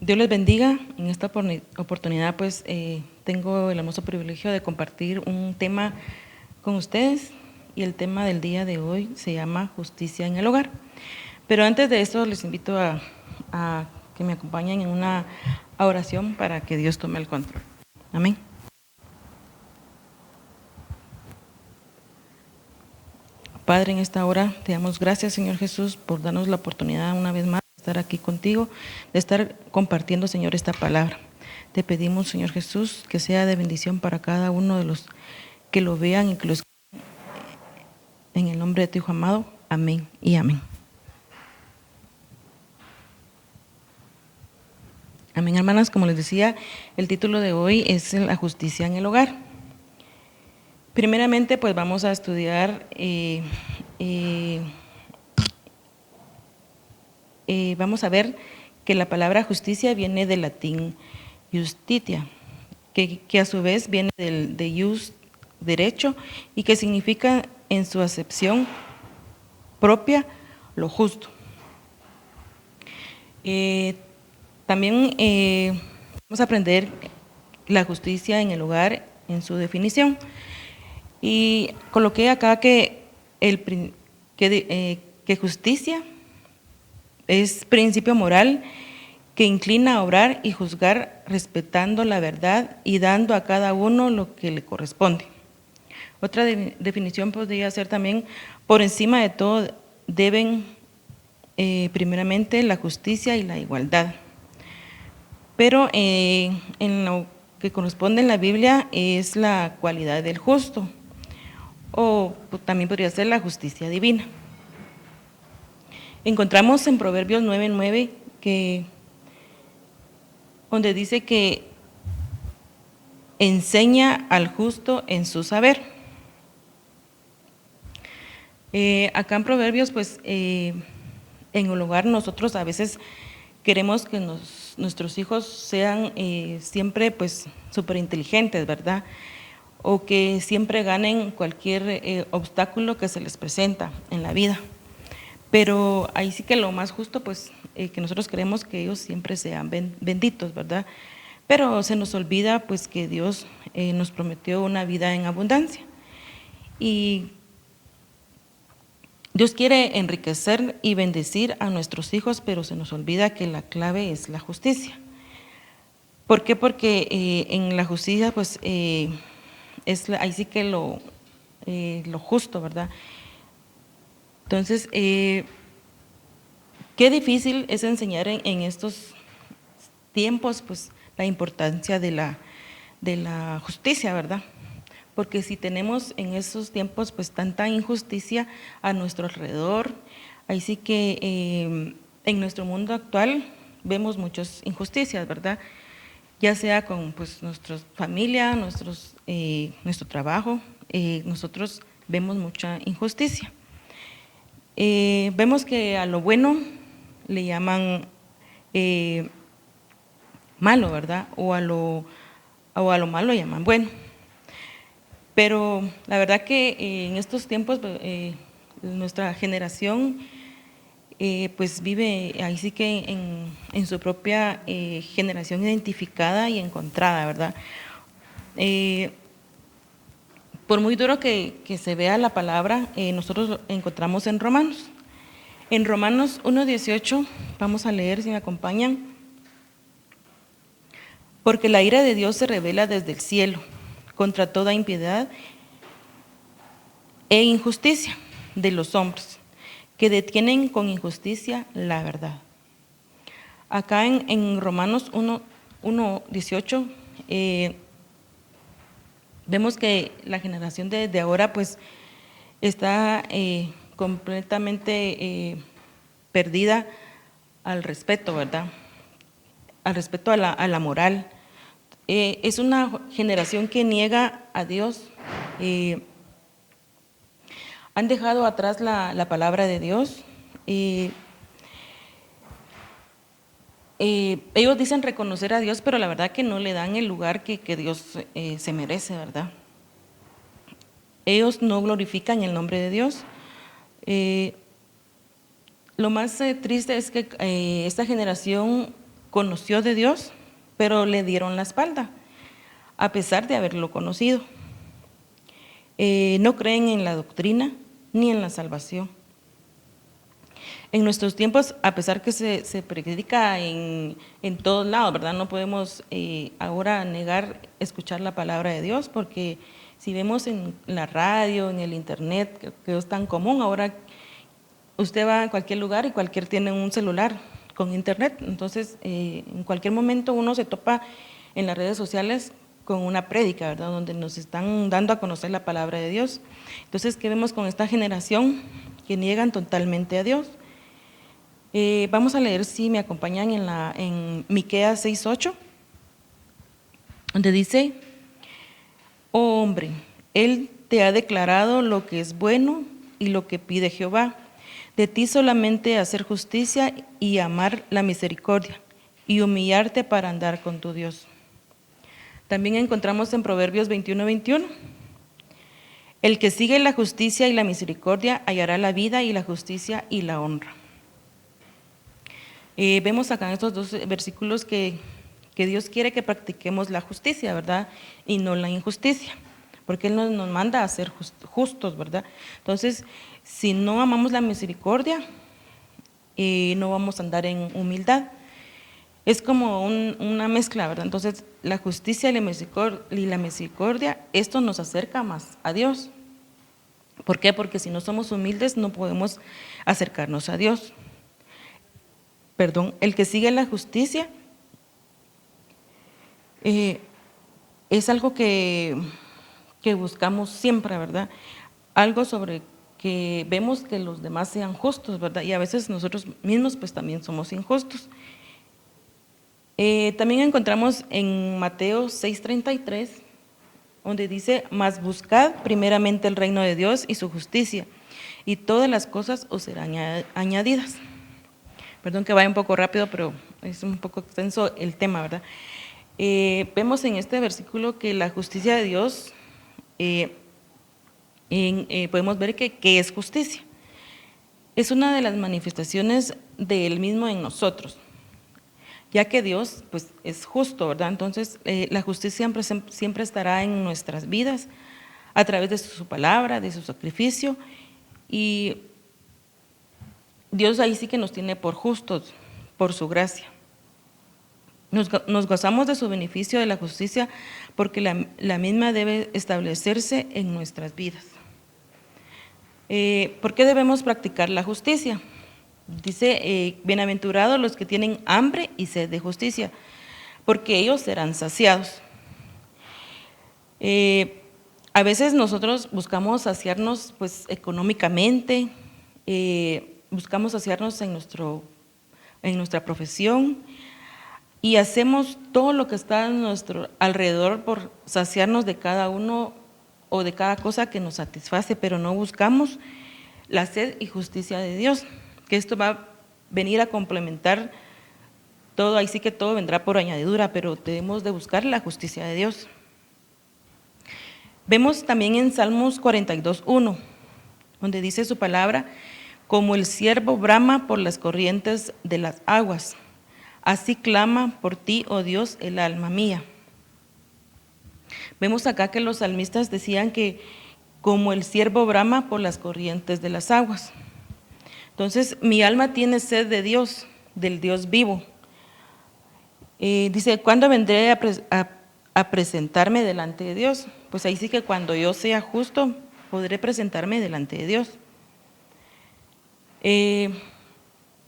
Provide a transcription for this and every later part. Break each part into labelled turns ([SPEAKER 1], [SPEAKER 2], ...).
[SPEAKER 1] Dios les bendiga. En esta oportunidad pues tengo el hermoso privilegio de compartir un tema con ustedes y el tema del día de hoy se llama justicia en el hogar. Pero antes de eso les invito a que me acompañen en una oración para que Dios tome el control. Amén. Padre, en esta hora te damos gracias, Señor Jesús, por darnos la oportunidad una vez más de estar aquí contigo, de estar compartiendo, Señor, esta palabra. Te pedimos, Señor Jesús, que sea de bendición para cada uno de los que lo vean y que lo escuchen. En el nombre de tu Hijo amado, amén y amén. Amén, hermanas. Como les decía, el título de hoy es la justicia en el hogar. Primeramente, pues vamos a estudiar, vamos a ver que la palabra justicia viene del latín justitia, que a su vez viene de jus, derecho, y que significa en su acepción propia lo justo. También vamos a aprender la justicia en el hogar en su definición. Y coloqué acá que justicia es principio moral que inclina a obrar y juzgar respetando la verdad y dando a cada uno lo que le corresponde. Otra definición podría ser también, por encima de todo deben primeramente la justicia y la igualdad. Pero en lo que corresponde en la Biblia es la cualidad del justo, o también podría ser la justicia divina. Encontramos en Proverbios 9:9 donde dice que enseña al justo en su saber. Acá en Proverbios, pues en el hogar nosotros a veces queremos que nuestros hijos sean siempre pues súper inteligentes, ¿verdad? O que siempre ganen cualquier obstáculo que se les presenta en la vida. Pero ahí sí que lo más justo, pues, que nosotros queremos que ellos siempre sean benditos, ¿verdad? Pero se nos olvida, pues, que Dios nos prometió una vida en abundancia. Y Dios quiere enriquecer y bendecir a nuestros hijos, pero se nos olvida que la clave es la justicia. ¿Por qué? Porque en la justicia, pues, es ahí sí que lo justo, ¿verdad? Entonces, qué difícil es enseñar en estos tiempos, pues, la importancia de la justicia, ¿verdad? Porque si tenemos en esos tiempos, pues, tanta injusticia a nuestro alrededor, ahí sí que en nuestro mundo actual vemos muchas injusticias, ¿verdad? Ya sea con, pues, nuestra familia, nuestro trabajo, nosotros vemos mucha injusticia. Vemos que a lo bueno le llaman malo, ¿verdad? O a lo malo le llaman bueno. Pero la verdad que en estos tiempos nuestra generación pues vive ahí sí que en su propia generación identificada y encontrada, ¿verdad? Por muy duro que se vea la palabra, nosotros lo encontramos en Romanos. En Romanos 1:18, vamos a leer si me acompañan. Porque la ira de Dios se revela desde el cielo contra toda impiedad e injusticia de los hombres, que detienen con injusticia la verdad. Acá en Romanos 1:18 vemos que la generación de ahora pues está completamente perdida al respeto, ¿verdad? Al respeto a la moral. Es una generación que niega a Dios. Han dejado atrás la palabra de Dios. Ellos dicen reconocer a Dios, pero la verdad que no le dan el lugar que Dios se merece, ¿verdad? Ellos no glorifican el nombre de Dios. Lo más triste es que esta generación conoció de Dios, pero le dieron la espalda, a pesar de haberlo conocido. No creen en la doctrina ni en la salvación. En nuestros tiempos, a pesar que se predica en todos lados, ¿verdad? No podemos ahora negar escuchar la palabra de Dios, porque si vemos en la radio, en el internet, que es tan común, ahora usted va a cualquier lugar y cualquier tiene un celular con internet, entonces en cualquier momento uno se topa en las redes sociales con una prédica, ¿verdad? Donde nos están dando a conocer la palabra de Dios. Entonces, ¿qué vemos con esta generación que niegan totalmente a Dios? Vamos a leer, si me acompañan, en Miqueas 6:8, donde dice: oh hombre, Él te ha declarado lo que es bueno y lo que pide Jehová. De ti solamente hacer justicia y amar la misericordia y humillarte para andar con tu Dios. También encontramos en Proverbios 21:21. El que sigue la justicia y la misericordia hallará la vida y la justicia y la honra. Vemos acá en estos dos versículos que Dios quiere que practiquemos la justicia, ¿verdad? Y no la injusticia, porque Él nos manda a ser justos, ¿verdad? Entonces, si no amamos la misericordia, no vamos a andar en humildad. Es como una mezcla, ¿verdad? Entonces, la justicia y la misericordia, esto nos acerca más a Dios. ¿Por qué? Porque si no somos humildes, no podemos acercarnos a Dios. El que sigue la justicia es algo que buscamos siempre, ¿verdad? Algo sobre que vemos que los demás sean justos, ¿verdad? Y a veces nosotros mismos pues también somos injustos. También encontramos en Mateo 6:33, donde dice: mas buscad primeramente el reino de Dios y su justicia, y todas las cosas os serán añadidas. Perdón que vaya un poco rápido, pero es un poco extenso el tema, ¿verdad? Vemos en este versículo que la justicia de Dios, podemos ver que es justicia. Es una de las manifestaciones de Él mismo en nosotros, ya que Dios pues, es justo, ¿verdad? Entonces, la justicia siempre estará en nuestras vidas a través de su palabra, de su sacrificio, y Dios ahí sí que nos tiene por justos, por su gracia. Nos gozamos de su beneficio de la justicia porque la misma debe establecerse en nuestras vidas. ¿Por qué debemos practicar la justicia? Dice: bienaventurados los que tienen hambre y sed de justicia, porque ellos serán saciados. A veces nosotros buscamos saciarnos pues, económicamente, buscamos saciarnos en nuestra profesión, y hacemos todo lo que está a nuestro alrededor por saciarnos de cada uno o de cada cosa que nos satisface, pero no buscamos la sed y justicia de Dios, que esto va a venir a complementar todo. Ahí sí que todo vendrá por añadidura, pero debemos de buscar la justicia de Dios. Vemos también en Salmos 42:1, donde dice su palabra: como el ciervo brama por las corrientes de las aguas, así clama por ti, oh Dios, el alma mía. Vemos acá que los salmistas decían que como el ciervo brama por las corrientes de las aguas. Entonces, mi alma tiene sed de Dios, del Dios vivo. Dice: ¿cuándo vendré a presentarme delante de Dios? Pues ahí sí que cuando yo sea justo, podré presentarme delante de Dios.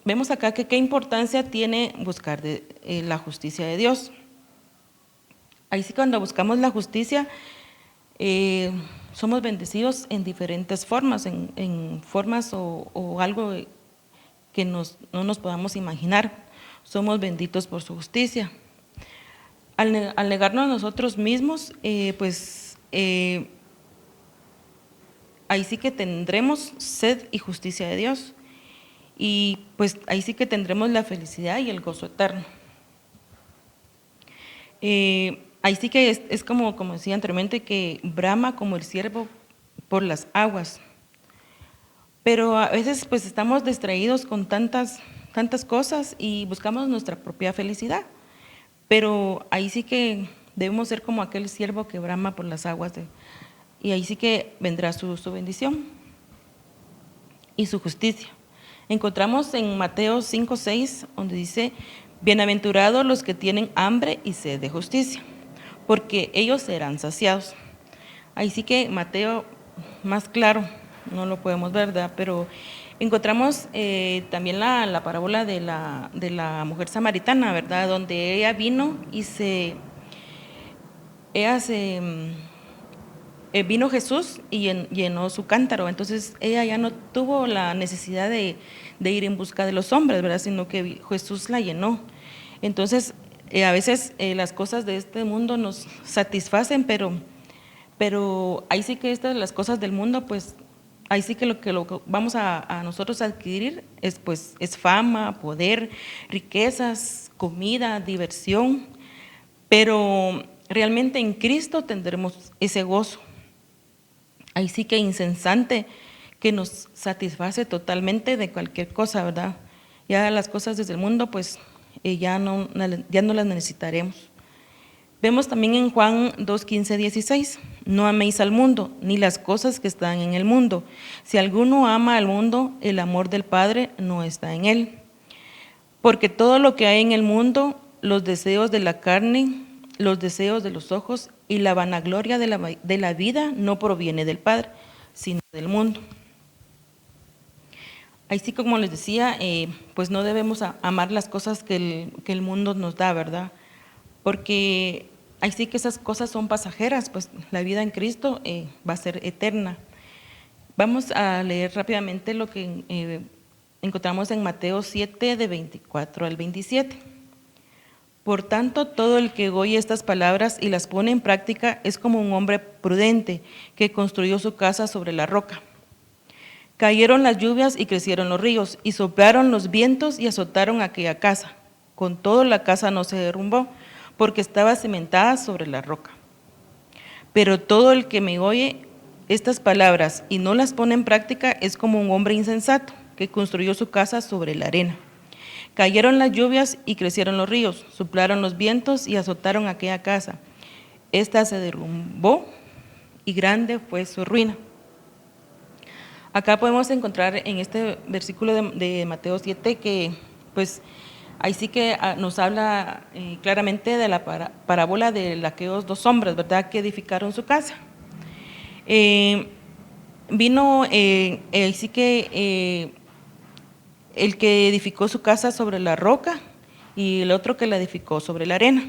[SPEAKER 1] Vemos acá que qué importancia tiene buscar la justicia de Dios. Ahí sí, cuando buscamos la justicia, somos bendecidos en diferentes formas, en formas o algo que no nos podamos imaginar. Somos benditos por su justicia. Al negarnos a nosotros mismos, ahí sí que tendremos sed y justicia de Dios. Y pues ahí sí que tendremos la felicidad y el gozo eterno. Ahí sí que es como decía anteriormente, que brama como el ciervo por las aguas. Pero a veces pues estamos distraídos con tantas tantas cosas y buscamos nuestra propia felicidad. Pero ahí sí que debemos ser como aquel siervo que brama por las aguas y ahí sí que vendrá su bendición y su justicia. Encontramos en Mateo 5:6, donde dice: bienaventurados los que tienen hambre y sed de justicia, porque ellos serán saciados. Ahí sí que Mateo, más claro, no lo podemos ver, ¿verdad? Pero encontramos también la parábola de la mujer samaritana, ¿verdad? Donde ella vino y vino Jesús y llenó su cántaro. Entonces ella ya no tuvo la necesidad de ir en busca de los hombres, ¿verdad? Sino que Jesús la llenó. Entonces a veces las cosas de este mundo nos satisfacen, pero ahí sí que las cosas del mundo, pues ahí sí que lo que vamos a nosotros a adquirir es fama, poder, riquezas, comida, diversión, pero realmente en Cristo tendremos ese gozo. Ahí sí que incesante, que nos satisface totalmente de cualquier cosa, ¿verdad? Ya las cosas desde el mundo, pues ya no las necesitaremos. Vemos también en Juan 2:15-16, no améis al mundo, ni las cosas que están en el mundo. Si alguno ama al mundo, el amor del Padre no está en él. Porque todo lo que hay en el mundo, los deseos de la carne, los deseos de los ojos y la vanagloria de la vida no proviene del Padre, sino del mundo. Ahí sí, como les decía, pues no debemos amar las cosas que el mundo nos da, ¿verdad? Porque ahí sí que esas cosas son pasajeras, pues la vida en Cristo va a ser eterna. Vamos a leer rápidamente lo que encontramos en Mateo 7, de 24 al 27. Por tanto, todo el que oye estas palabras y las pone en práctica es como un hombre prudente que construyó su casa sobre la roca. Cayeron las lluvias y crecieron los ríos, y soplaron los vientos y azotaron aquella casa. Con todo, la casa no se derrumbó, porque estaba cimentada sobre la roca. Pero todo el que me oye estas palabras y no las pone en práctica es como un hombre insensato que construyó su casa sobre la arena. Cayeron las lluvias y crecieron los ríos, soplaron los vientos y azotaron aquella casa. Esta se derrumbó y grande fue su ruina. Acá podemos encontrar en este versículo de Mateo 7 que pues ahí sí que nos habla claramente de la parábola de aquellos dos hombres, ¿verdad?, que edificaron su casa. Vino sí que el que edificó su casa sobre la roca y el otro que la edificó sobre la arena.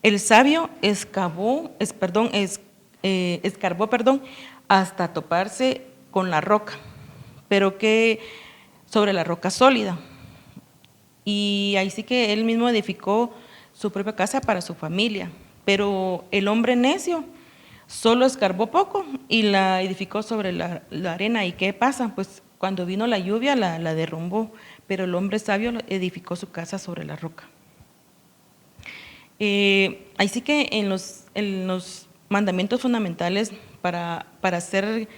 [SPEAKER 1] El sabio escarbó, hasta toparse con la roca, pero que sobre la roca sólida. Y ahí sí que él mismo edificó su propia casa para su familia, pero el hombre necio solo escarbó poco y la edificó sobre la arena. ¿Y qué pasa? Pues cuando vino la lluvia la derrumbó, pero el hombre sabio edificó su casa sobre la roca. Ahí sí que en los mandamientos fundamentales para hacer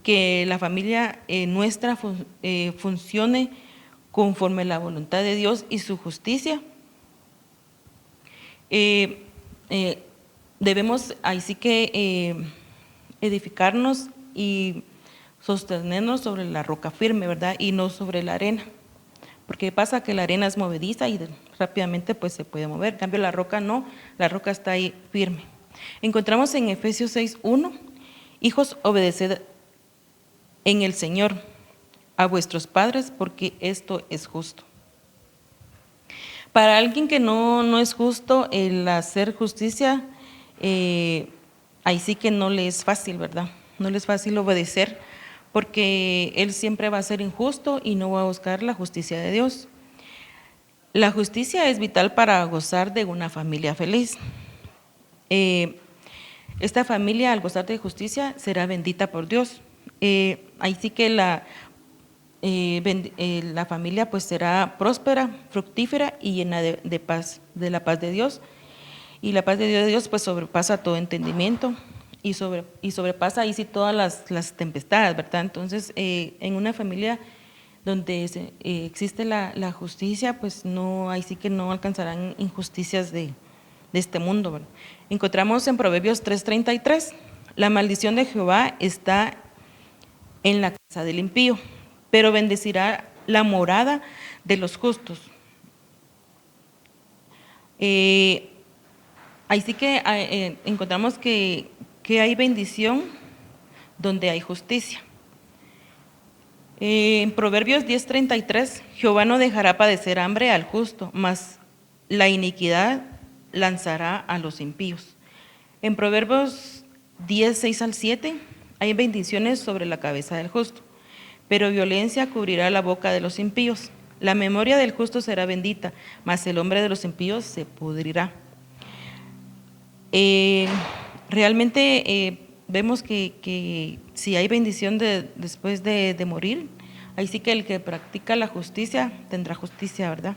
[SPEAKER 1] que la familia nuestra funcione conforme a la voluntad de Dios y su justicia, debemos ahí sí que edificarnos y sostenernos sobre la roca firme, ¿verdad? Y no sobre la arena. Porque pasa que la arena es movediza y rápidamente pues se puede mover. En cambio la roca no, la roca está ahí firme. Encontramos en Efesios 6:1, hijos, obedeced en el Señor a vuestros padres, porque esto es justo. Para alguien que no es justo el hacer justicia, ahí sí que no le es fácil, ¿verdad? No le es fácil obedecer, porque él siempre va a ser injusto y no va a buscar la justicia de Dios. La justicia es vital para gozar de una familia feliz. Esta familia, al gozar de justicia, será bendita por Dios. Ahí sí que la familia pues será próspera, fructífera y llena de paz, de la paz de Dios. Y la paz de Dios pues sobrepasa todo entendimiento y sobrepasa ahí sí todas las tempestades, ¿verdad? Entonces en una familia donde existe la justicia, pues no, ahí sí que no alcanzarán injusticias de este mundo, ¿verdad? Encontramos en Proverbios 3:33, la maldición de Jehová está en la casa del impío, pero bendecirá la morada de los justos. Ahí sí que encontramos que hay bendición donde hay justicia. En Proverbios 10:33, Jehová no dejará padecer hambre al justo, mas la iniquidad lanzará a los impíos. En Proverbios 10:6-7, hay bendiciones sobre la cabeza del justo, pero violencia cubrirá la boca de los impíos. La memoria del justo será bendita, mas el hombre de los impíos se pudrirá. Realmente vemos que si hay bendición después de morir, ahí sí que el que practica la justicia tendrá justicia, ¿verdad?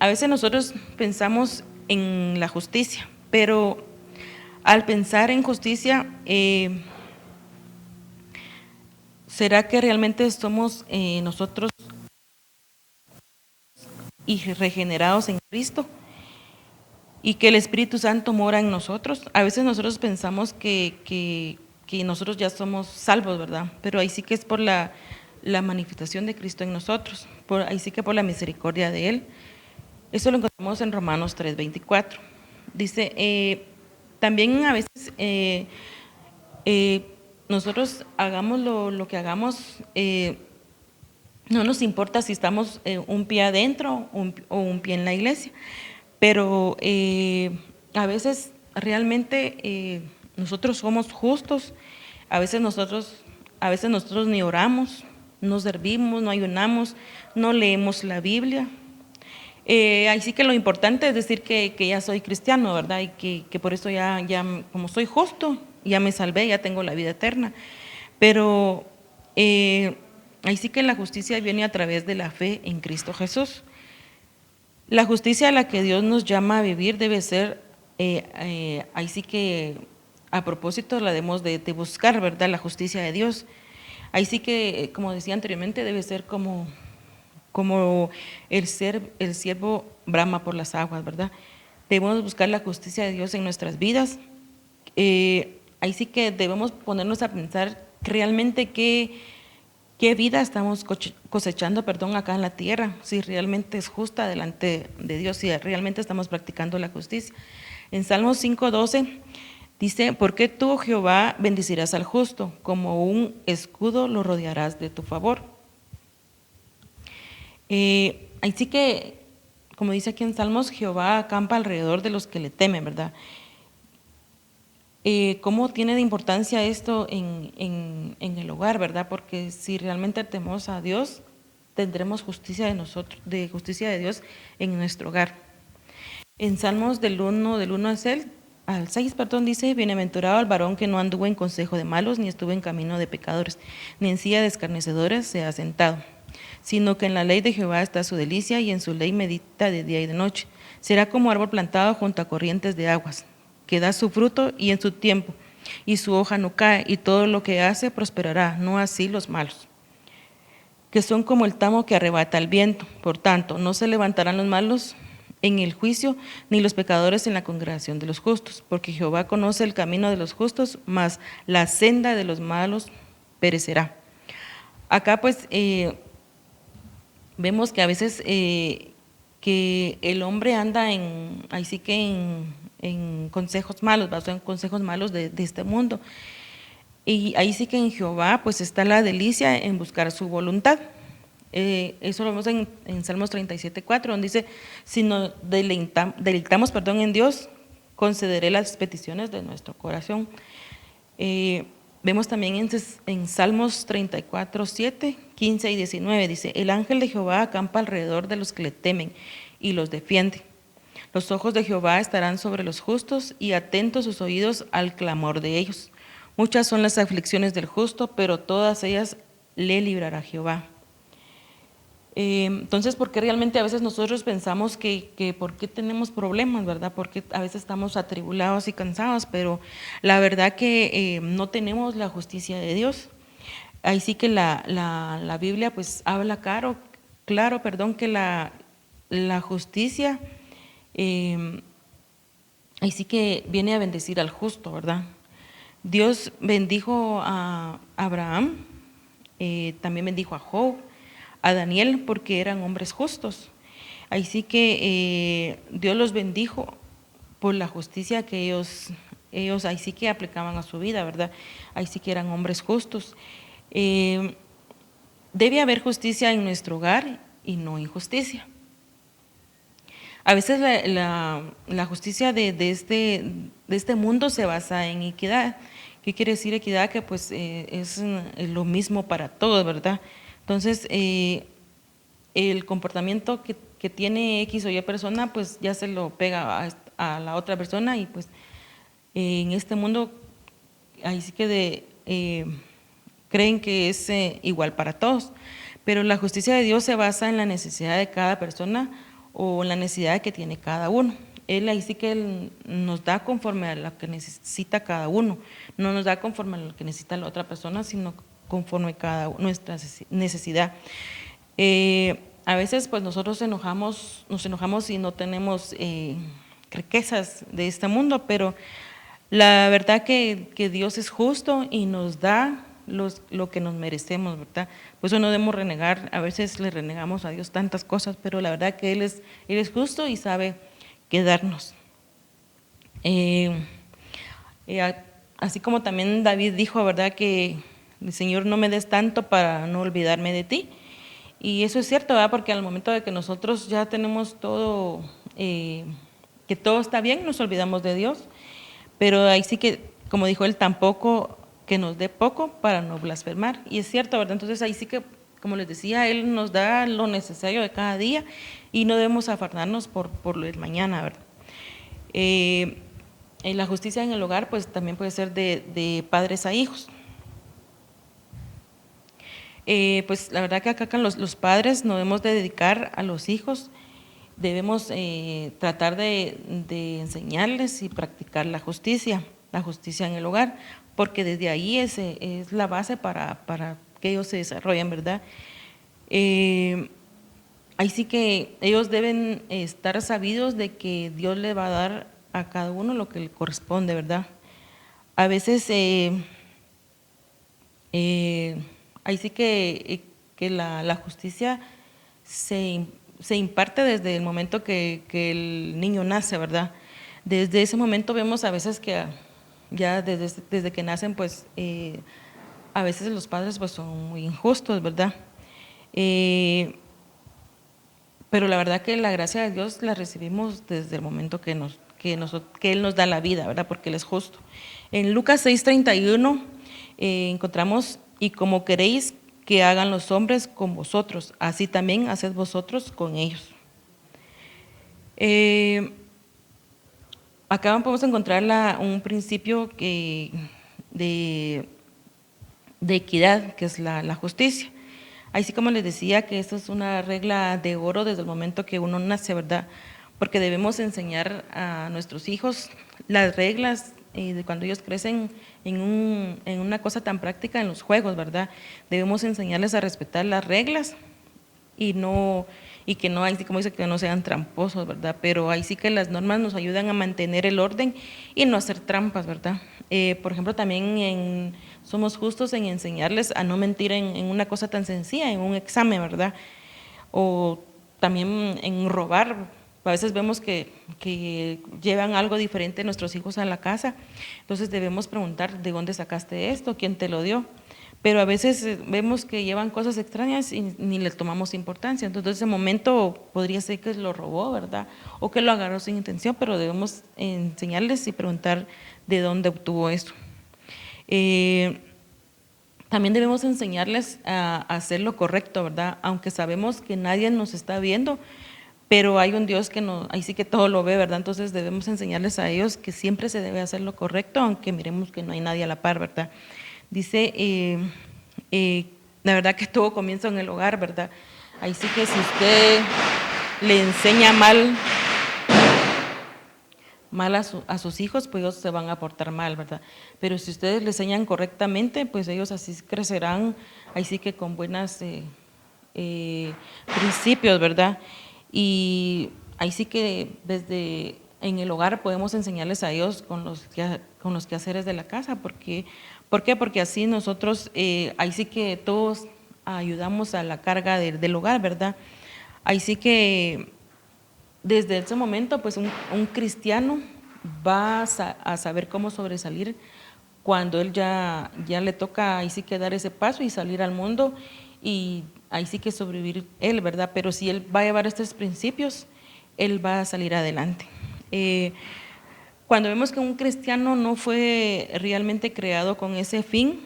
[SPEAKER 1] A veces nosotros pensamos en la justicia, pero al pensar en justicia, ¿será que realmente somos nosotros y regenerados en Cristo? Y que el Espíritu Santo mora en nosotros. A veces nosotros pensamos que nosotros ya somos salvos, ¿verdad? Pero ahí sí que es por la manifestación de Cristo en nosotros, ahí sí que por la misericordia de Él. Eso lo encontramos en Romanos 3:24. Dice, también a veces nosotros hagamos lo que hagamos, no nos importa si estamos un pie adentro o un pie en la iglesia, pero a veces realmente nosotros somos justos, a veces nosotros ni oramos, no servimos, no ayunamos, no leemos la Biblia. Ahí sí que lo importante es decir que ya soy cristiano, ¿verdad? Y que por eso ya como soy justo, ya me salvé, ya tengo la vida eterna. Pero ahí sí que la justicia viene a través de la fe en Cristo Jesús. La justicia a la que Dios nos llama a vivir debe ser, ahí sí que a propósito la debemos de buscar, ¿verdad? La justicia de Dios. Ahí sí que, como decía anteriormente, debe ser como el siervo brama por las aguas, ¿verdad? Debemos buscar la justicia de Dios en nuestras vidas. Ahí sí que debemos ponernos a pensar realmente qué vida estamos cosechando, acá en la tierra, si realmente es justa delante de Dios, si realmente estamos practicando la justicia. En Salmos 5:12 dice, ¿por qué tú, Jehová, bendecirás al justo? Como un escudo lo rodearás de tu favor. Ahí sí que, como dice aquí en Salmos, Jehová acampa alrededor de los que le temen, ¿verdad? ¿Cómo tiene de importancia esto en el hogar, verdad? Porque si realmente tememos a Dios, tendremos justicia de nosotros, de justicia de Dios en nuestro hogar. En Salmos del 1 al 6, dice, bienaventurado el varón que no anduvo en consejo de malos, ni estuvo en camino de pecadores, ni en silla de escarnecedores se ha sentado, sino que en la ley de Jehová está su delicia, y en su ley medita de día y de noche. Será como árbol plantado junto a corrientes de aguas, que da su fruto y en su tiempo, y su hoja no cae, y todo lo que hace prosperará, no así los malos, que son como el tamo que arrebata el viento. Por tanto, no se levantarán los malos en el juicio, ni los pecadores en la congregación de los justos, porque Jehová conoce el camino de los justos, mas la senda de los malos perecerá. Acá pues vemos que a veces que el hombre anda ahí sí que en consejos malos, en consejos malos de este mundo. Y ahí sí que en Jehová pues está la delicia en buscar su voluntad. Eso lo vemos en Salmos 37:4, donde dice, si nos deleitamos en Dios, concederé las peticiones de nuestro corazón. Vemos también en Salmos 34:7, 15 y 19, dice, el ángel de Jehová acampa alrededor de los que le temen y los defiende. Los ojos de Jehová estarán sobre los justos, y atentos sus oídos al clamor de ellos. Muchas son las aflicciones del justo, pero todas ellas le librará Jehová. Entonces, ¿por qué realmente a veces nosotros pensamos que por qué tenemos problemas, verdad? Porque a veces estamos atribulados y cansados, pero la verdad que no tenemos la justicia de Dios. Ahí sí que la Biblia pues habla claro, perdón, que la justicia, eh, ahí sí que viene a bendecir al justo, ¿verdad? Dios bendijo a Abraham, también bendijo a Job, a Daniel, porque eran hombres justos. Ahí sí que Dios los bendijo por la justicia que ellos ahí sí que aplicaban a su vida, ¿verdad? Ahí sí que eran hombres justos. Debe haber justicia en nuestro hogar y no injusticia. A veces la justicia de este mundo se basa en equidad. ¿Qué quiere decir equidad? Que pues es lo mismo para todos, ¿verdad? Entonces, el comportamiento que tiene X o Y persona, pues ya se lo pega a la otra persona y pues en este mundo, ahí sí que creen que es igual para todos, pero la justicia de Dios se basa en la necesidad de cada persona o en la necesidad que tiene cada uno. Él ahí sí que Él nos da conforme a lo que necesita cada uno, no nos da conforme a lo que necesita la otra persona, sino conforme a nuestra necesidad. A veces pues nosotros nos enojamos y no tenemos riquezas de este mundo, pero la verdad que Dios es justo y nos da lo que nos merecemos, ¿verdad? Por eso no debemos renegar, a veces le renegamos a Dios tantas cosas, pero la verdad que Él es justo y sabe qué darnos. Así como también David dijo, ¿verdad? Que el Señor no me des tanto para no olvidarme de ti. Y eso es cierto, ¿verdad? Porque al momento de que nosotros ya tenemos todo, que todo está bien, nos olvidamos de Dios. Pero ahí sí que, como dijo él, tampoco que nos dé poco para no blasfemar. Y es cierto, ¿verdad? Entonces ahí sí que, como les decía, Él nos da lo necesario de cada día y no debemos afanarnos por lo del mañana, ¿verdad? La justicia en el hogar, pues también puede ser de padres a hijos. Pues la verdad que acá con los padres nos debemos de dedicar a los hijos, debemos tratar de enseñarles y practicar la justicia en el hogar, porque desde ahí es la base para que ellos se desarrollen, ¿verdad? Ahí sí que ellos deben estar sabidos de que Dios le va a dar a cada uno lo que le corresponde, ¿verdad? A veces ahí sí que la justicia se imparte desde el momento que el niño nace, ¿verdad? Desde ese momento vemos a veces que ya desde que nacen, pues a veces los padres pues son muy injustos, ¿verdad? Pero la verdad que la gracia de Dios la recibimos desde el momento que Él nos da la vida, ¿verdad? Porque Él es justo. En Lucas 6:31 encontramos, y como queréis que hagan los hombres con vosotros, así también haced vosotros con ellos. Acá podemos encontrar un principio de equidad, que es la justicia. Así como les decía que esto es una regla de oro desde el momento que uno nace, ¿verdad? Porque debemos enseñar a nuestros hijos las reglas de cuando ellos crecen en una cosa tan práctica en los juegos, ¿verdad? Debemos enseñarles a respetar las reglas y que no, así como dice, que no sean tramposos, ¿verdad? Pero ahí sí que las normas nos ayudan a mantener el orden y no hacer trampas, ¿verdad? Por ejemplo, también somos justos en enseñarles a no mentir en una cosa tan sencilla, en un examen, ¿verdad? O también en robar. A veces vemos que llevan algo diferente nuestros hijos a la casa, entonces debemos preguntar de dónde sacaste esto, quién te lo dio. Pero a veces vemos que llevan cosas extrañas y ni le tomamos importancia. Entonces, ese momento podría ser que lo robó, ¿verdad? O que lo agarró sin intención, pero debemos enseñarles y preguntar de dónde obtuvo eso. También debemos enseñarles a hacer lo correcto, ¿verdad? Aunque sabemos que nadie nos está viendo, pero hay un Dios que ahí sí que todo lo ve, ¿verdad? Entonces debemos enseñarles a ellos que siempre se debe hacer lo correcto, aunque miremos que no hay nadie a la par, ¿verdad? Dice, la verdad que todo comienza en el hogar, ¿verdad? Ahí sí que si usted le enseña mal mal a sus hijos, pues ellos se van a portar mal, ¿verdad? Pero si ustedes les enseñan correctamente, pues ellos así crecerán, ahí sí que con buenas principios, ¿verdad? Y ahí sí que desde en el hogar podemos enseñarles a ellos con los quehaceres de la casa. ¿Por qué? Porque así nosotros, ahí sí que todos ayudamos a la carga del hogar, ¿verdad? Ahí sí que desde ese momento, pues un cristiano va a saber cómo sobresalir cuando él ya le toca ahí sí que dar ese paso y salir al mundo y ahí sí que sobrevivir él, ¿verdad? Pero si él va a llevar estos principios, él va a salir adelante. Cuando vemos que un cristiano no fue realmente creado con ese fin,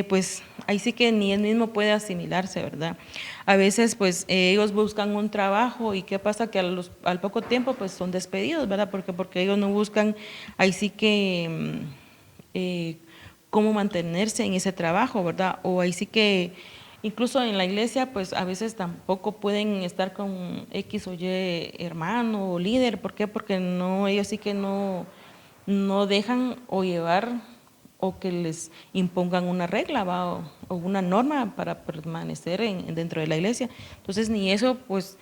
[SPEAKER 1] pues ahí sí que ni él mismo puede asimilarse, ¿verdad? A veces pues ellos buscan un trabajo y qué pasa que al poco tiempo pues son despedidos, ¿verdad? Porque ellos no buscan ahí sí que cómo mantenerse en ese trabajo, ¿verdad? O ahí sí que incluso en la iglesia, pues a veces tampoco pueden estar con X o Y hermano o líder. ¿Por qué? Porque no, ellos sí que no dejan o llevar o que les impongan una regla, ¿va? O una norma para permanecer dentro de la iglesia. Entonces, ni eso, pues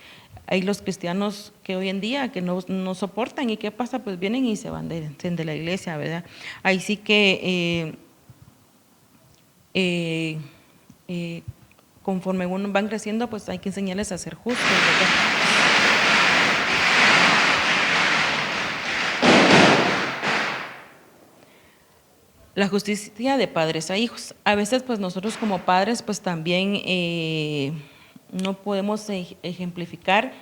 [SPEAKER 1] hay los cristianos que hoy en día que no soportan y qué pasa, pues vienen y se van de la iglesia, ¿verdad? Ahí sí que eh, eh, conforme uno van creciendo, pues hay que enseñarles a ser justos, ¿verdad? La justicia de padres a hijos. A veces, pues nosotros como padres, pues también no podemos ejemplificar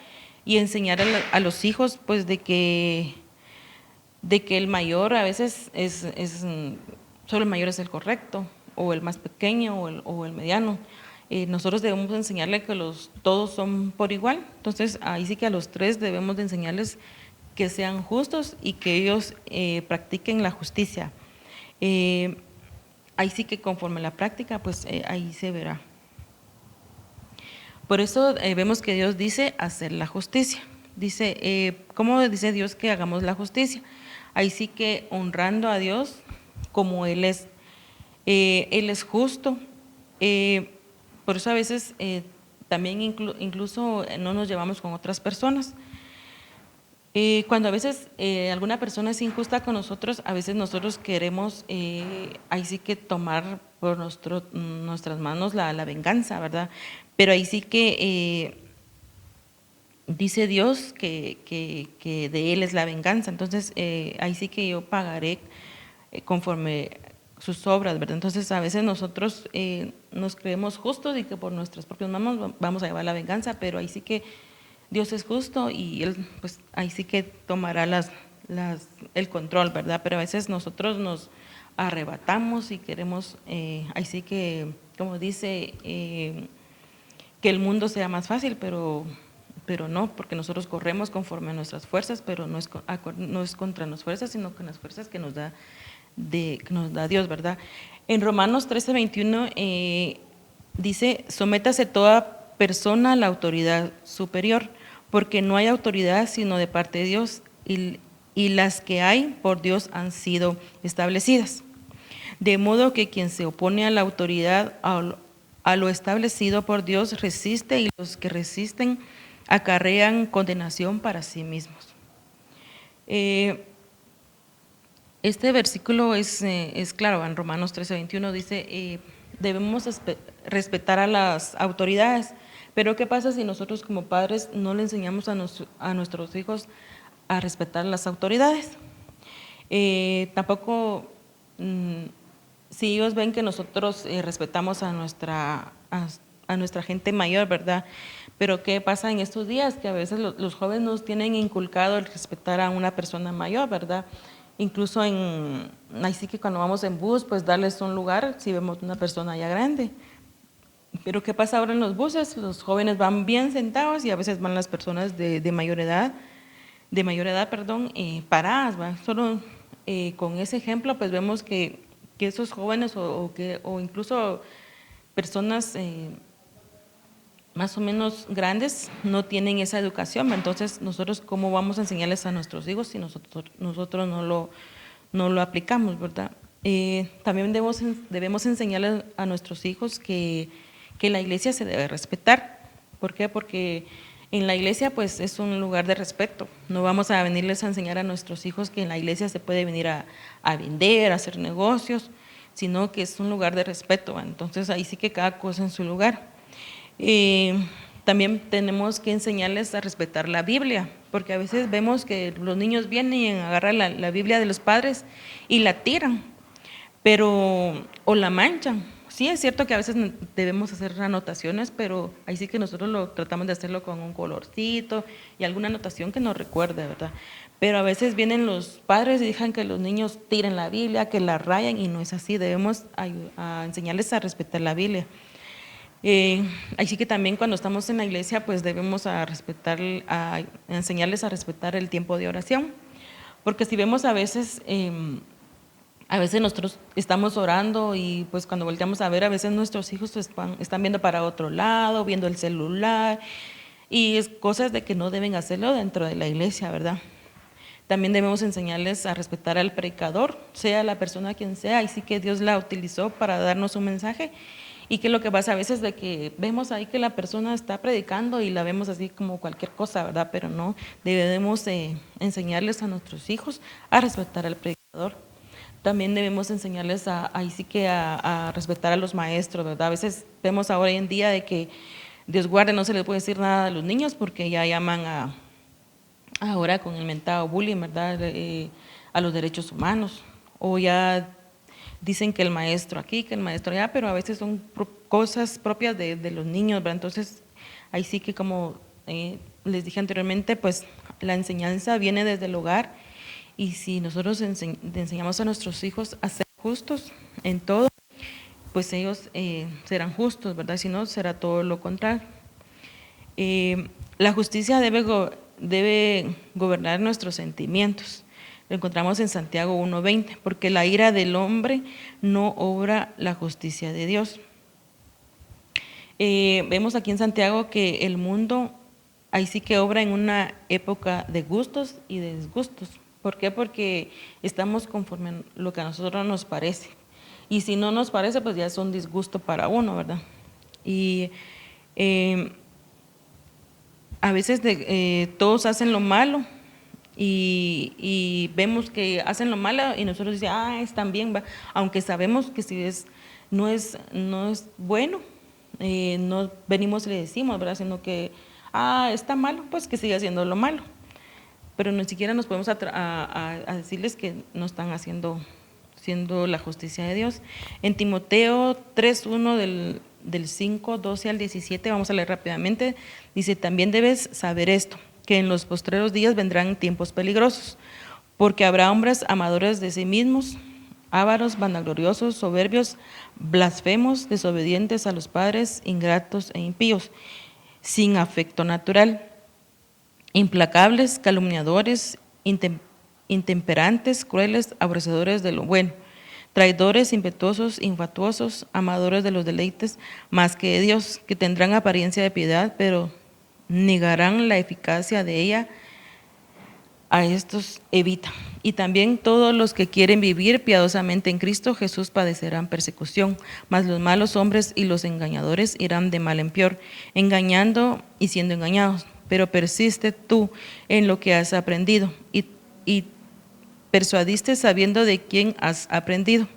[SPEAKER 1] y enseñar a los hijos, pues de que el mayor a veces solo el mayor es el correcto, o el más pequeño, o el mediano. Nosotros debemos enseñarle que todos son por igual. Entonces, ahí sí que a los tres debemos de enseñarles que sean justos y que ellos practiquen la justicia. Ahí sí que conforme a la práctica, pues ahí se verá. Por eso vemos que Dios dice hacer la justicia. Dice, ¿cómo dice Dios que hagamos la justicia? Ahí sí que honrando a Dios como Él es. Él es justo. Por eso a veces también incluso no nos llevamos con otras personas. Cuando a veces alguna persona es injusta con nosotros, a veces nosotros queremos ahí sí que tomar por nuestras manos la venganza, ¿verdad? Pero ahí sí que dice Dios que de Él es la venganza, entonces ahí sí que yo pagaré conforme sus obras, ¿verdad? Entonces a veces nosotros nos creemos justos y que por nuestras propias manos vamos a llevar la venganza, pero ahí sí que Dios es justo y Él pues ahí sí que tomará el control, ¿verdad? Pero a veces nosotros nos arrebatamos y queremos, ahí sí que, como dice, que el mundo sea más fácil, pero no, porque nosotros corremos conforme a nuestras fuerzas, pero no es contra nuestras fuerzas, sino con las fuerzas que nos da Dios, ¿verdad? En Romanos 13:21 dice, sométase toda persona a la autoridad superior, porque no hay autoridad sino de parte de Dios, y las que hay por Dios han sido establecidas. De modo que quien se opone a la autoridad, a lo establecido por Dios, resiste, y los que resisten acarrean condenación para sí mismos. Este versículo es claro, en Romanos 13:21 dice, debemos respetar a las autoridades, pero ¿qué pasa si nosotros como padres no le enseñamos a nuestros hijos a respetar las autoridades? Tampoco, si ellos ven que nosotros respetamos a nuestra gente mayor, ¿verdad? Pero ¿qué pasa en estos días? Que a veces los jóvenes nos tienen inculcado el respetar a una persona mayor, ¿verdad? Incluso ahí sí que cuando vamos en bus, pues darles un lugar si vemos una persona ya grande. Pero ¿qué pasa ahora en los buses? Los jóvenes van bien sentados y a veces van las personas de mayor edad, perdón, paradas, ¿va? Solo con ese ejemplo, pues vemos que esos jóvenes o incluso personas más o menos grandes no tienen esa educación, entonces nosotros cómo vamos a enseñarles a nuestros hijos si nosotros no lo aplicamos, ¿verdad? También debemos enseñarles a nuestros hijos que la iglesia se debe respetar. ¿Por qué? Porque en la iglesia pues es un lugar de respeto. No vamos a venirles a enseñar a nuestros hijos que en la iglesia se puede venir a vender, a hacer negocios, sino que es un lugar de respeto. Entonces ahí sí que cada cosa en su lugar. También tenemos que enseñarles a respetar la Biblia, porque a veces vemos que los niños vienen y agarran la Biblia de los padres y la tiran, o la manchan. Sí, es cierto que a veces debemos hacer anotaciones, pero ahí sí que nosotros lo tratamos de hacerlo con un colorcito y alguna anotación que nos recuerde, ¿verdad? Pero a veces vienen los padres y dejan que los niños tiren la Biblia, que la rayen, y no es así. Debemos enseñarles a respetar la Biblia. Así que también cuando estamos en la iglesia, pues debemos enseñarles a respetar el tiempo de oración, porque si vemos a veces nosotros estamos orando y pues cuando volteamos a ver, a veces nuestros hijos están viendo para otro lado, viendo el celular, y es cosas de que no deben hacerlo dentro de la iglesia, ¿verdad? También debemos enseñarles a respetar al predicador, sea la persona quien sea, y sí que Dios la utilizó para darnos un mensaje. Y que lo que pasa a veces de que vemos ahí que la persona está predicando y la vemos así como cualquier cosa, ¿verdad? Pero no, debemos enseñarles a nuestros hijos a respetar al predicador. También debemos enseñarles a respetar a los maestros, ¿verdad? A veces vemos ahora en día de que Dios guarde, no se les puede decir nada a los niños porque ya llaman ahora con el mentado bullying, ¿verdad? A los derechos humanos, o ya dicen que el maestro aquí, que el maestro allá, pero a veces son cosas propias de los niños, ¿verdad? Entonces, ahí sí que como les dije anteriormente, pues la enseñanza viene desde el hogar, y si nosotros enseñamos a nuestros hijos a ser justos en todo, pues ellos serán justos, ¿verdad? Si no, será todo lo contrario. La justicia debe gobernar nuestros sentimientos. Lo encontramos en Santiago 1:20, porque la ira del hombre no obra la justicia de Dios. Vemos aquí en Santiago que el mundo ahí sí que obra en una época de gustos y de disgustos. ¿Por qué? Porque estamos conforme a lo que a nosotros nos parece. Y si no nos parece, pues ya es un disgusto para uno, ¿verdad? Y a veces todos hacen lo malo, y vemos que hacen lo malo y nosotros decimos, están bien, va. Aunque sabemos que si no es bueno, no venimos y le decimos, ¿verdad? Sino que, está malo, pues que siga haciendo lo malo. Pero ni siquiera nos podemos a decirles que no están haciendo la justicia de Dios. En Timoteo 3:1 del 5:12 al 17, vamos a leer rápidamente, dice: también debes saber esto, que en los postreros días vendrán tiempos peligrosos, porque habrá hombres amadores de sí mismos, ávaros, vanagloriosos, soberbios, blasfemos, desobedientes a los padres, ingratos e impíos, sin afecto natural, implacables, calumniadores, intemperantes, crueles, aborrecedores de lo bueno, traidores, impetuosos, infatuosos, amadores de los deleites más que de Dios, que tendrán apariencia de piedad, pero negarán la eficacia de ella. A estos evita. Y también todos los que quieren vivir piadosamente en Cristo Jesús padecerán persecución, mas los malos hombres y los engañadores irán de mal en peor, engañando y siendo engañados. Pero persiste tú en lo que has aprendido y persuadiste sabiendo de quién has aprendido,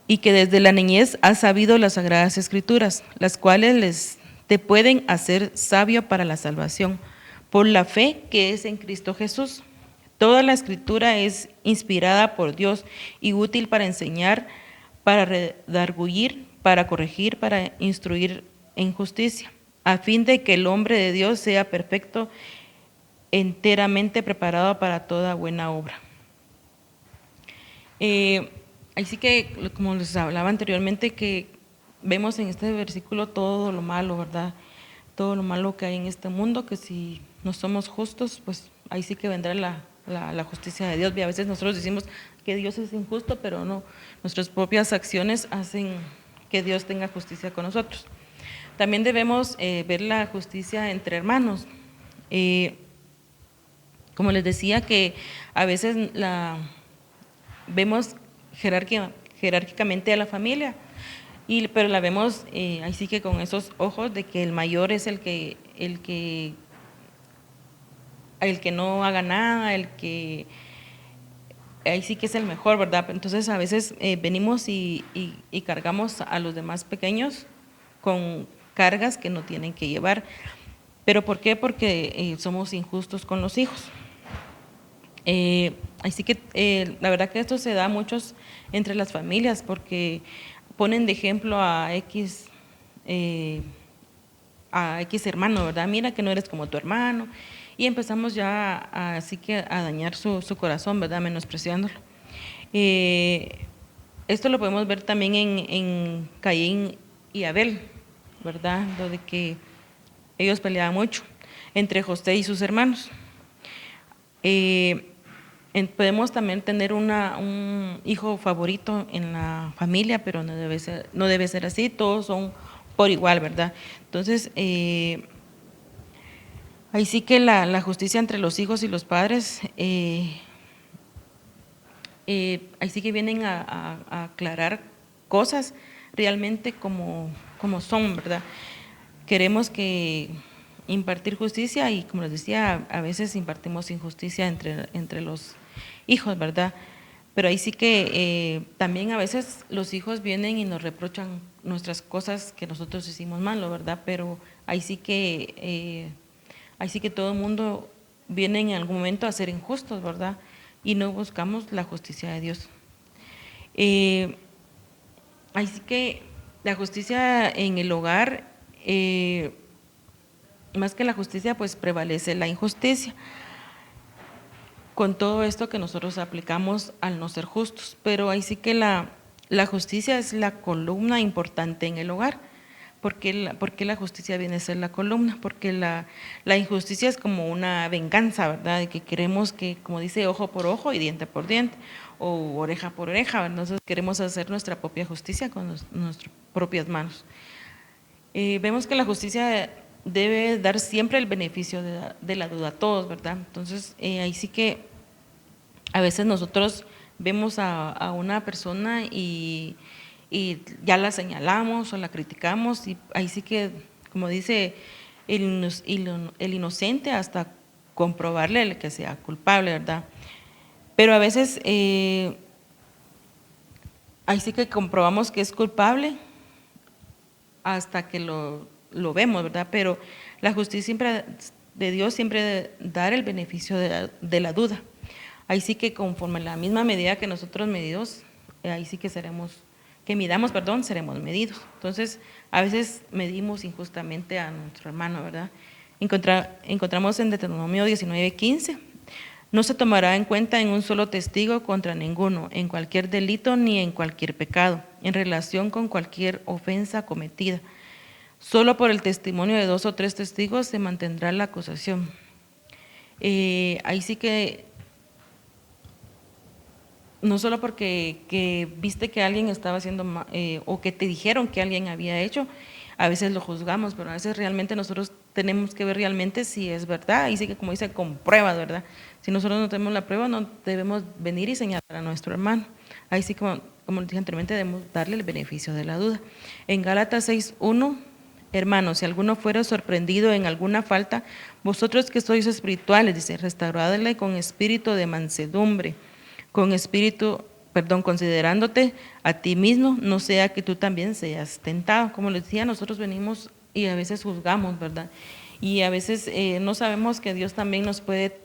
[SPEAKER 1] y que desde la niñez has sabido las sagradas escrituras, las cuales te pueden hacer sabio para la salvación por la fe que es en Cristo Jesús. Toda la escritura es inspirada por Dios y útil para enseñar, para redarguir, para corregir, para instruir en justicia, a fin de que el hombre de Dios sea perfecto, enteramente preparado para toda buena obra. Así que, como les hablaba anteriormente, que vemos en este versículo todo lo malo, ¿verdad? Todo lo malo que hay en este mundo, que si no somos justos, pues ahí sí que vendrá la justicia de Dios. Y a veces nosotros decimos que Dios es injusto, pero no, nuestras propias acciones hacen que Dios tenga justicia con nosotros. También debemos ver la justicia entre hermanos. Como les decía, que a veces vemos jerárquicamente a la familia, pero la vemos ahí sí que con esos ojos de que el mayor es el que no haga nada, ahí sí que es el mejor, ¿verdad? Entonces a veces venimos y cargamos a los demás pequeños con cargas que no tienen que llevar. ¿Pero por qué? Porque somos injustos con los hijos. Así que la verdad que esto se da muchos entre las familias porque ponen de ejemplo a X hermano, ¿verdad? Mira que no eres como tu hermano. Y empezamos ya así que a dañar su corazón, ¿verdad? Menospreciándolo. Esto lo podemos ver también en Caín y Abel, ¿verdad? Lo de que ellos peleaban mucho entre José y sus hermanos. Podemos también tener un hijo favorito en la familia, pero no debe ser así, todos son por igual, ¿verdad? Entonces, ahí sí que la justicia entre los hijos y los padres, ahí sí que vienen a aclarar cosas realmente como son, ¿verdad? Queremos que impartir justicia y, como les decía, a veces impartimos injusticia entre los hijos, ¿verdad? Pero ahí sí que también a veces los hijos vienen y nos reprochan nuestras cosas que nosotros hicimos mal, ¿verdad? Pero ahí sí que todo el mundo viene en algún momento a ser injustos, ¿verdad? Y no buscamos la justicia de Dios. Ahí sí que la justicia en el hogar, más que la justicia, pues prevalece la injusticia. Con todo esto que nosotros aplicamos al no ser justos, pero ahí sí que la justicia es la columna importante en el hogar. ¿Por qué la justicia viene a ser la columna? Porque la injusticia es como una venganza, ¿verdad? De que queremos que, como dice, ojo por ojo y diente por diente, o oreja por oreja, ¿verdad? Nosotros queremos hacer nuestra propia justicia con nuestras propias manos. Vemos que la justicia debe dar siempre el beneficio de la duda a todos, ¿verdad? Entonces, ahí sí que a veces nosotros vemos a una persona y ya la señalamos o la criticamos y ahí sí que, como dice el inocente, hasta comprobarle que sea culpable, ¿verdad? Pero a veces ahí sí que comprobamos que es culpable hasta que lo vemos, ¿verdad? Pero la justicia de Dios siempre debe dar el beneficio de la duda. Ahí sí que conforme la misma medida que nosotros medimos, ahí sí que seremos medidos. Entonces, a veces medimos injustamente a nuestro hermano, ¿verdad? Encontramos en Deuteronomio 19:15, no se tomará en cuenta en un solo testigo contra ninguno, en cualquier delito ni en cualquier pecado, en relación con cualquier ofensa cometida. Solo por el testimonio de 2 o 3 testigos se mantendrá la acusación. Ahí sí que no solo porque viste que alguien estaba haciendo mal, o que te dijeron que alguien había hecho, a veces lo juzgamos, pero a veces realmente nosotros tenemos que ver realmente si es verdad, y sí que como dice, con pruebas, ¿verdad? Si nosotros no tenemos la prueba, no debemos venir y señalar a nuestro hermano. Ahí sí, como dije anteriormente, debemos darle el beneficio de la duda. En Gálatas 6:1, hermanos, si alguno fuera sorprendido en alguna falta, vosotros que sois espirituales, dice, restauradle con espíritu de mansedumbre, considerándote a ti mismo, no sea que tú también seas tentado. Como les decía, nosotros venimos y a veces juzgamos, ¿verdad? Y a veces no sabemos que Dios también nos puede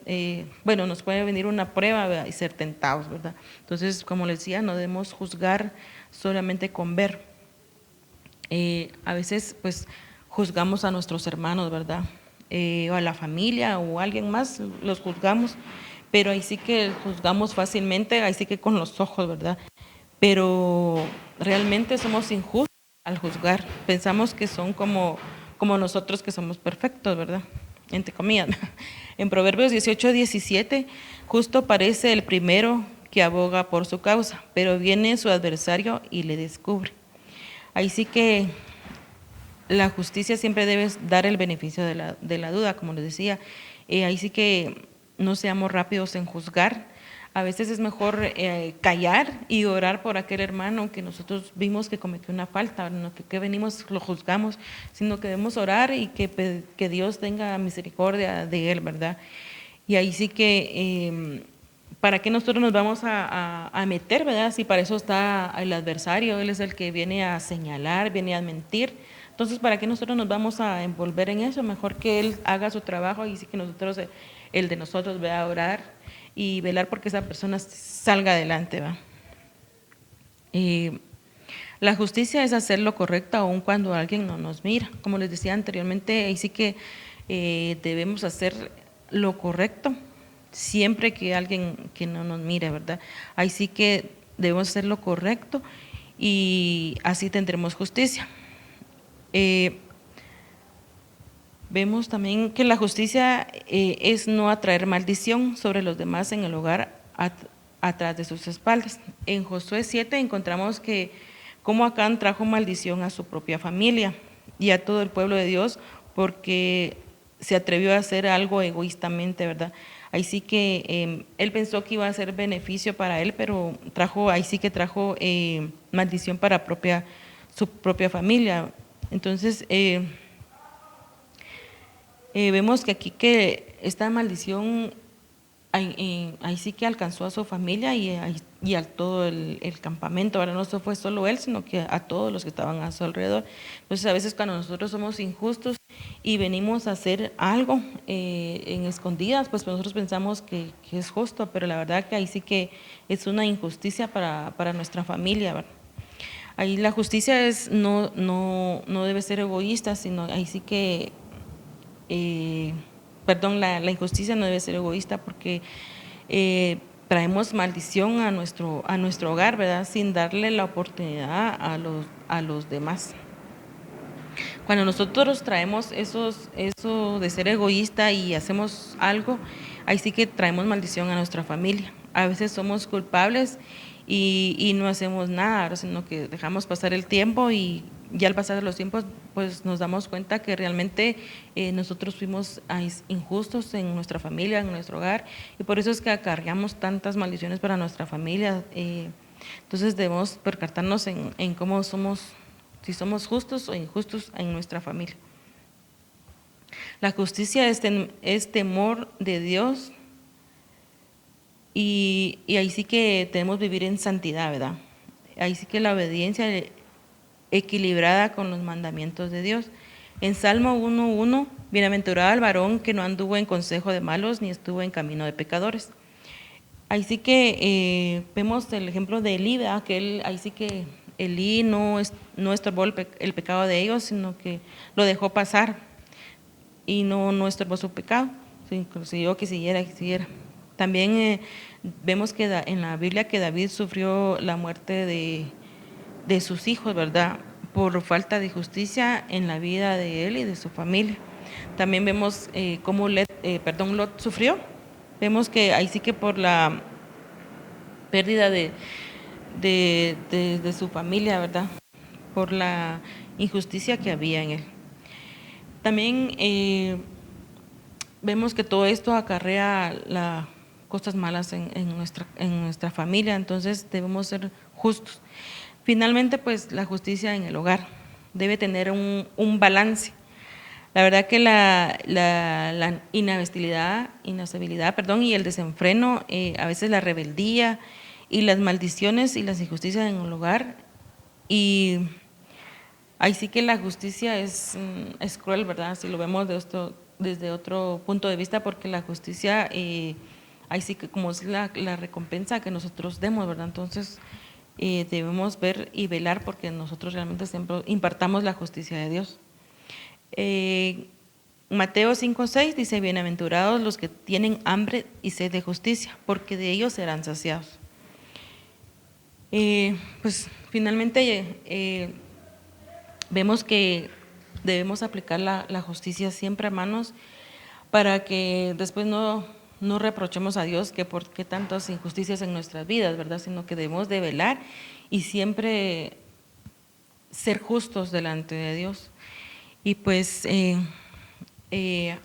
[SPEAKER 1] venir una prueba, ¿verdad? Y ser tentados, ¿verdad? Entonces, como les decía, no debemos juzgar solamente con ver. A veces, pues, juzgamos a nuestros hermanos, ¿verdad? O a la familia o a alguien más, los juzgamos, pero ahí sí que juzgamos fácilmente, ahí sí que con los ojos, ¿verdad? Pero realmente somos injustos al juzgar. Pensamos que son como nosotros que somos perfectos, ¿verdad? Entre comillas. En Proverbios 18:17, justo parece el primero que aboga por su causa, pero viene su adversario y le descubre. Ahí sí que la justicia siempre debe dar el beneficio de la duda, como les decía. Ahí sí que no seamos rápidos en juzgar. A veces es mejor callar y orar por aquel hermano que nosotros vimos que cometió una falta, no que venimos, lo juzgamos, sino que debemos orar y que Dios tenga misericordia de él, ¿verdad? Y ahí sí que, ¿para qué nosotros nos vamos a meter, verdad? Si para eso está el adversario, él es el que viene a señalar, viene a mentir. Entonces, ¿para qué nosotros nos vamos a envolver en eso? Mejor que él haga su trabajo y sí que nosotros, el de nosotros, vea a orar y velar porque esa persona salga adelante, ¿va? La justicia es hacer lo correcto aun cuando alguien no nos mira. Como les decía anteriormente, ahí sí que debemos hacer lo correcto siempre que alguien que no nos mire, ¿verdad? Ahí sí que debemos hacer lo correcto y así tendremos justicia. Vemos también que la justicia es no atraer maldición sobre los demás en el hogar atrás de sus espaldas. En Josué 7 encontramos que cómo Acán trajo maldición a su propia familia y a todo el pueblo de Dios porque se atrevió a hacer algo egoístamente, ¿verdad? Ahí sí que él pensó que iba a ser beneficio para él, pero ahí sí que trajo maldición para su propia familia. Entonces, vemos que aquí que esta maldición ahí sí que alcanzó a su familia y a todo el campamento. Ahora no fue solo él, sino que a todos los que estaban a su alrededor. Entonces a veces cuando nosotros somos injustos y venimos a hacer algo en escondidas, pues nosotros pensamos que es justo, pero la verdad que ahí sí que es una injusticia para nuestra familia, ¿verdad? Ahí la justicia no debe ser egoísta, sino ahí sí que la injusticia no debe ser egoísta porque traemos maldición a nuestro hogar, ¿verdad? Sin darle la oportunidad a los demás. Cuando nosotros traemos eso de ser egoísta y hacemos algo, ahí sí que traemos maldición a nuestra familia. A veces somos culpables y no hacemos nada, sino que dejamos pasar el tiempo y ya al pasar los tiempos pues nos damos cuenta que realmente nosotros fuimos injustos en nuestra familia, en nuestro hogar, y por eso es que acarreamos tantas maldiciones para nuestra familia. Entonces debemos percatarnos en cómo somos, si somos justos o injustos en nuestra familia. La justicia es temor de Dios y ahí sí que debemos vivir en santidad, ¿verdad? Ahí sí que la obediencia equilibrada con los mandamientos de Dios. En Salmo 1:1, bienaventurado el varón que no anduvo en consejo de malos ni estuvo en camino de pecadores. Ahí sí que vemos el ejemplo de Elí, ¿verdad? Que ahí sí que Elí no estorbó el pecado de ellos, sino que lo dejó pasar y no estorbó su pecado, consiguió que siguiera. También vemos que en la Biblia que David sufrió la muerte de sus hijos, ¿verdad? Por falta de justicia en la vida de él y de su familia. También vemos cómo Lot sufrió. Vemos que ahí sí que por la pérdida de su familia, ¿verdad? Por la injusticia que había en él. También vemos que todo esto acarrea cosas malas en nuestra familia, entonces debemos ser justos. Finalmente, pues la justicia en el hogar debe tener un balance. La verdad que la inhabilidad, y el desenfreno, a veces la rebeldía y las maldiciones y las injusticias en el hogar. Y ahí sí que la justicia es cruel, ¿verdad? Si lo vemos desde otro punto de vista, porque la justicia, ahí sí que como es la recompensa que nosotros demos, ¿verdad? Entonces debemos ver y velar porque nosotros realmente siempre impartamos la justicia de Dios. Mateo 5:6 dice, bienaventurados los que tienen hambre y sed de justicia, porque de ellos serán saciados. Pues finalmente vemos que debemos aplicar la justicia siempre, hermanos, para que después no reprochemos a Dios que por qué tantas injusticias en nuestras vidas, ¿verdad? Sino que debemos de velar y siempre ser justos delante de Dios. Y pues,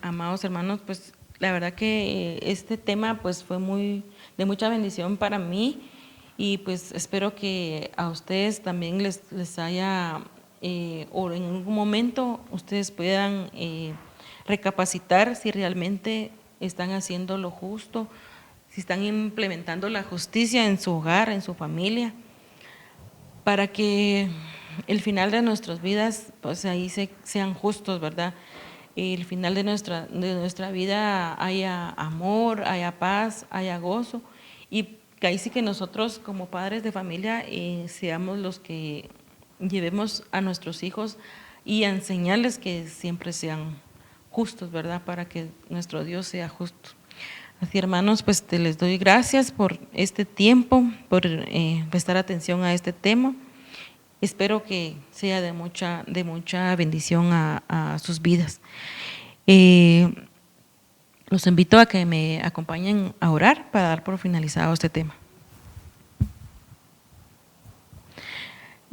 [SPEAKER 1] amados hermanos, pues la verdad que este tema pues fue de mucha bendición para mí, y pues espero que a ustedes también les haya, o en algún momento ustedes puedan recapacitar si realmente están haciendo lo justo, si están implementando la justicia en su hogar, en su familia, para que el final de nuestras vidas, pues ahí sean justos, ¿verdad? El final de nuestra vida haya amor, haya paz, haya gozo, y que ahí sí que nosotros como padres de familia seamos los que llevemos a nuestros hijos y a enseñarles que siempre sean justos, ¿verdad? Para que nuestro Dios sea justo. Así, hermanos, pues te les doy gracias por este tiempo, por prestar atención a este tema. Espero que sea de mucha bendición a sus vidas. Los invito a que me acompañen a orar para dar por finalizado este tema.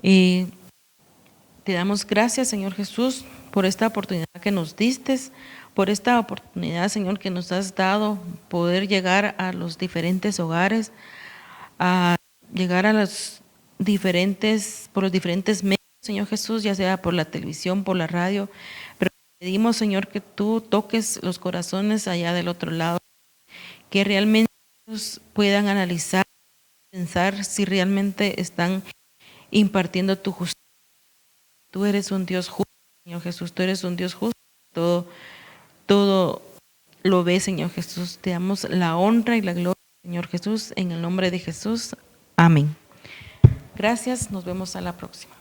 [SPEAKER 1] Te damos gracias, Señor Jesús, por esta oportunidad que nos diste, por esta oportunidad, Señor, que nos has dado, poder llegar a los diferentes hogares, a llegar a por los diferentes medios, Señor Jesús, ya sea por la televisión, por la radio, pero pedimos, Señor, que tú toques los corazones allá del otro lado, que realmente ellos puedan analizar, pensar si realmente están impartiendo tu justicia. Tú eres un Dios justo, Señor Jesús, tú eres un Dios justo, todo lo ves, Señor Jesús. Te damos la honra y la gloria, Señor Jesús, en el nombre de Jesús. Amén. Gracias, nos vemos a la próxima.